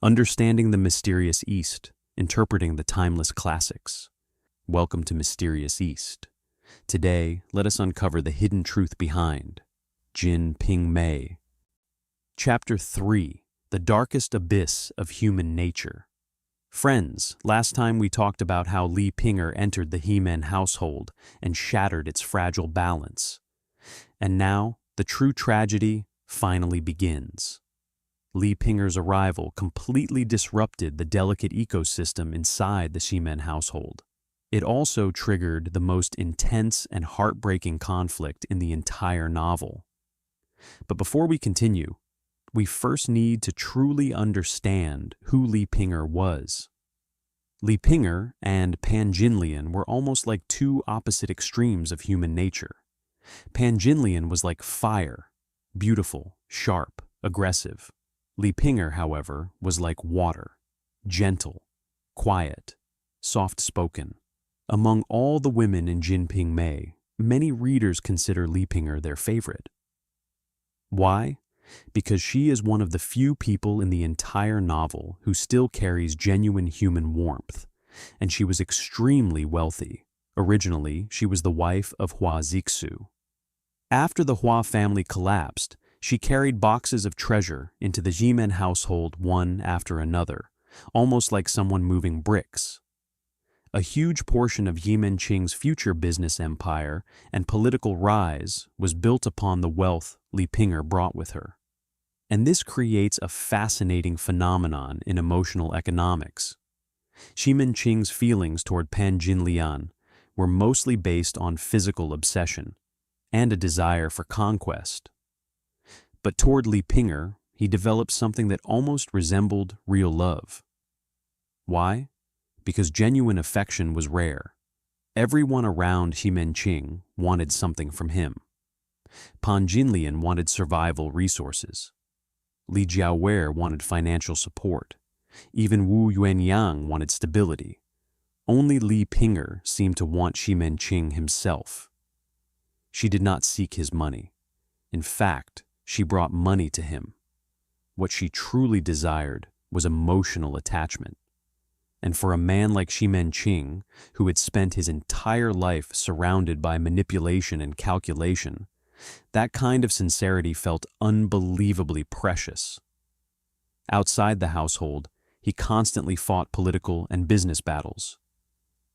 Understanding the Mysterious East, interpreting the timeless classics. Welcome to Mysterious East. Today, let us uncover the hidden truth behind Jin Ping Mei. Chapter 3: The Darkest Abyss of Human Nature. Friends, last time we talked about how Li Pinger entered the He-Man household and shattered its fragile balance. And now, the true tragedy finally begins. Li Pinger's arrival completely disrupted the delicate ecosystem inside the He-Man household. It also triggered the most intense and heartbreaking conflict in the entire novel. But before we continue, we first need to truly understand who Li Pinger was. Li Pinger and Pan Jinlian were almost like two opposite extremes of human nature. Pan Jinlian was like fire, beautiful, sharp, aggressive. Li Pinger, however, was like water, gentle, quiet, soft-spoken. Among all the women in Jin Ping Mei, many readers consider Li Pinger their favorite. Why? Because she is one of the few people in the entire novel who still carries genuine human warmth, and she was extremely wealthy. Originally, she was the wife of Hua Zixu. After the Hua family collapsed, she carried boxes of treasure into the He-Man household one after another, almost like someone moving bricks. A huge portion of He-Man Qing's future business empire and political rise was built upon the wealth Li Pinger brought with her. And this creates a fascinating phenomenon in emotional economics. He-Man Qing's feelings toward Pan Jinlian were mostly based on physical obsession and a desire for conquest. But toward Li Pinger, he developed something that almost resembled real love. Why? Because genuine affection was rare. Everyone around He-Man Qing wanted something from him. Pan Jinlian wanted survival resources. Li Jiawei wanted financial support. Even Wu Yuanyang wanted stability. Only Li Pinger seemed to want He-Man Qing himself. She did not seek his money. In fact, she brought money to him. What she truly desired was emotional attachment. And for a man like He-Man Qing, who had spent his entire life surrounded by manipulation and calculation, that kind of sincerity felt unbelievably precious. Outside the household, he constantly fought political and business battles.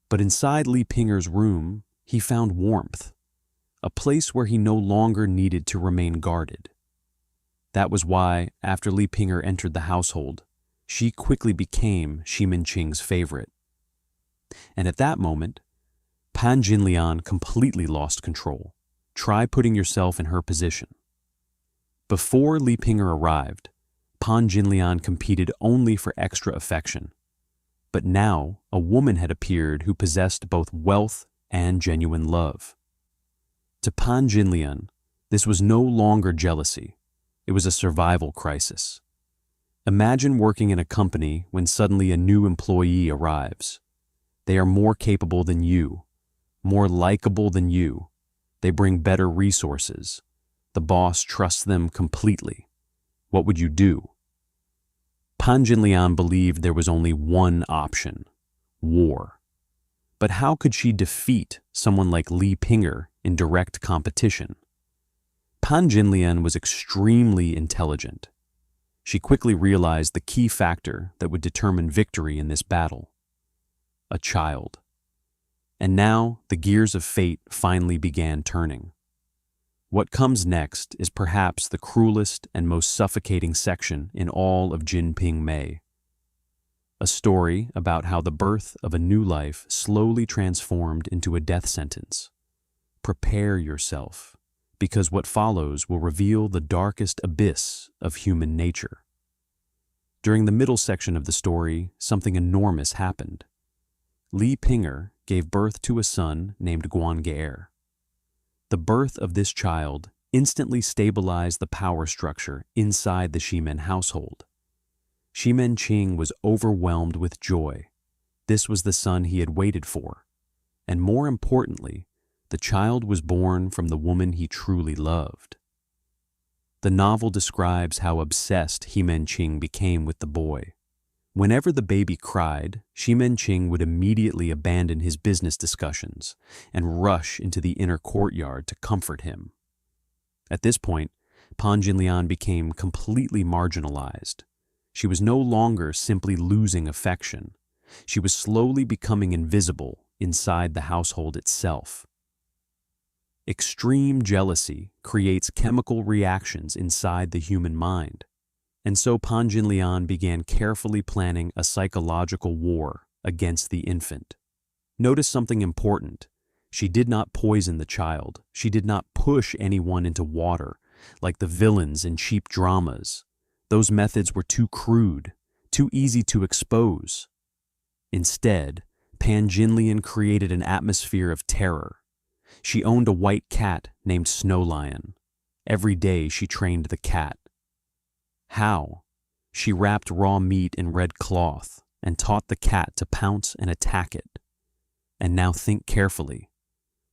But inside Li Pinger's room, he found warmth, a place where he no longer needed to remain guarded. That was why, after Li Pinger entered the household, she quickly became He-Man Qing's favorite. And at that moment, Pan Jinlian completely lost control. Try putting yourself in her position. Before Li Pinger arrived, Pan Jinlian competed only for extra affection. But now, a woman had appeared who possessed both wealth and genuine love. To Pan Jinlian, this was no longer jealousy. It was a survival crisis. Imagine working in a company when suddenly a new employee arrives. They are more capable than you, more likable than you. They bring better resources. The boss trusts them completely. What would you do? Pan Jinlian believed there was only one option: war. But how could she defeat someone like Li Pinger in direct competition? Pan Jinlian was extremely intelligent. She quickly realized the key factor that would determine victory in this battle: a child. And now the gears of fate finally began turning. What comes next is perhaps the cruelest and most suffocating section in all of Jin Ping Mei. A story about how the birth of a new life slowly transformed into a death sentence. Prepare yourself, because what follows will reveal the darkest abyss of human nature. During the middle section of the story, something enormous happened. Li Pinger gave birth to a son named Guan Ge'er. The birth of this child instantly stabilized the power structure inside the He-Man household. He-Man Qing was overwhelmed with joy. This was the son he had waited for. And more importantly, the child was born from the woman he truly loved. The novel describes how obsessed He-Man Qing became with the boy. Whenever the baby cried, Xi Menqing would immediately abandon his business discussions and rush into the inner courtyard to comfort him. At this point, Pan Jinlian became completely marginalized. She was no longer simply losing affection. She was slowly becoming invisible inside the household itself. Extreme jealousy creates chemical reactions inside the human mind. And so Pan Jinlian began carefully planning a psychological war against the infant. Notice something important. She did not poison the child. She did not push anyone into water, like the villains in cheap dramas. Those methods were too crude, too easy to expose. Instead, Pan Jinlian created an atmosphere of terror. She owned a white cat named Snow Lion. Every day she trained the cat. How? She wrapped raw meat in red cloth and taught the cat to pounce and attack it. And now think carefully.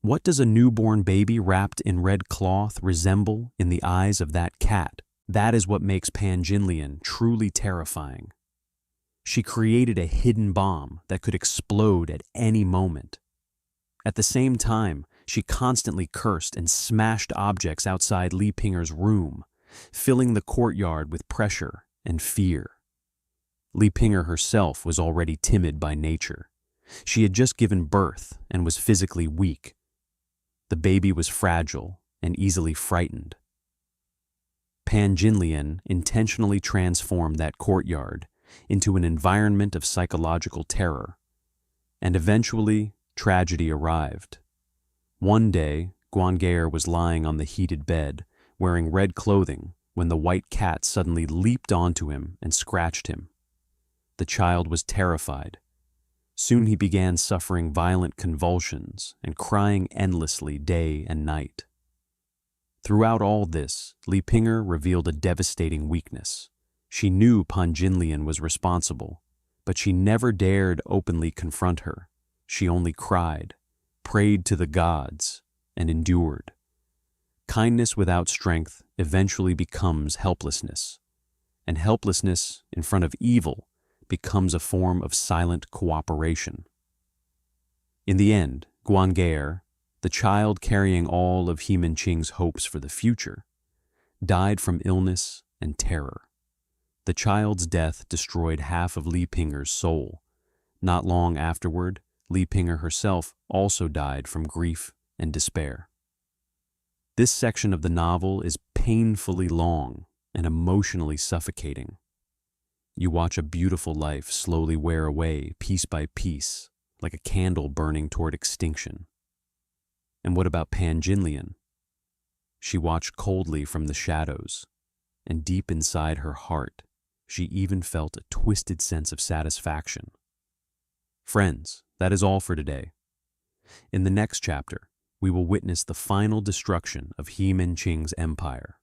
What does a newborn baby wrapped in red cloth resemble in the eyes of that cat? That is what makes Pan Jinlian truly terrifying. She created a hidden bomb that could explode at any moment. At the same time, she constantly cursed and smashed objects outside Li Pinger's room, filling the courtyard with pressure and fear. Li Pinger herself was already timid by nature. She had just given birth and was physically weak. The baby was fragile and easily frightened. Pan Jinlian intentionally transformed that courtyard into an environment of psychological terror, and eventually tragedy arrived. One day, Guangaer was lying on the heated bed, wearing red clothing, when the white cat suddenly leaped onto him and scratched him. The child was terrified. Soon he began suffering violent convulsions and crying endlessly day and night. Throughout all this, Li Pinger revealed a devastating weakness. She knew Pan Jinlian was responsible, but she never dared openly confront her. She only cried, prayed to the gods, and endured. Kindness without strength eventually becomes helplessness, and helplessness in front of evil becomes a form of silent cooperation. In the end, Guangaer, the child carrying all of Xi Menqing's hopes for the future, died from illness and terror. The child's death destroyed half of Li Pinger's soul. Not long afterward, Li Pinger herself also died from grief and despair. This section of the novel is painfully long and emotionally suffocating. You watch a beautiful life slowly wear away piece by piece, like a candle burning toward extinction. And what about Pan Jinlian? She watched coldly from the shadows, and deep inside her heart, she even felt a twisted sense of satisfaction. Friends, that is all for today. In the next chapter, we will witness the final destruction of Xi Menqing's empire.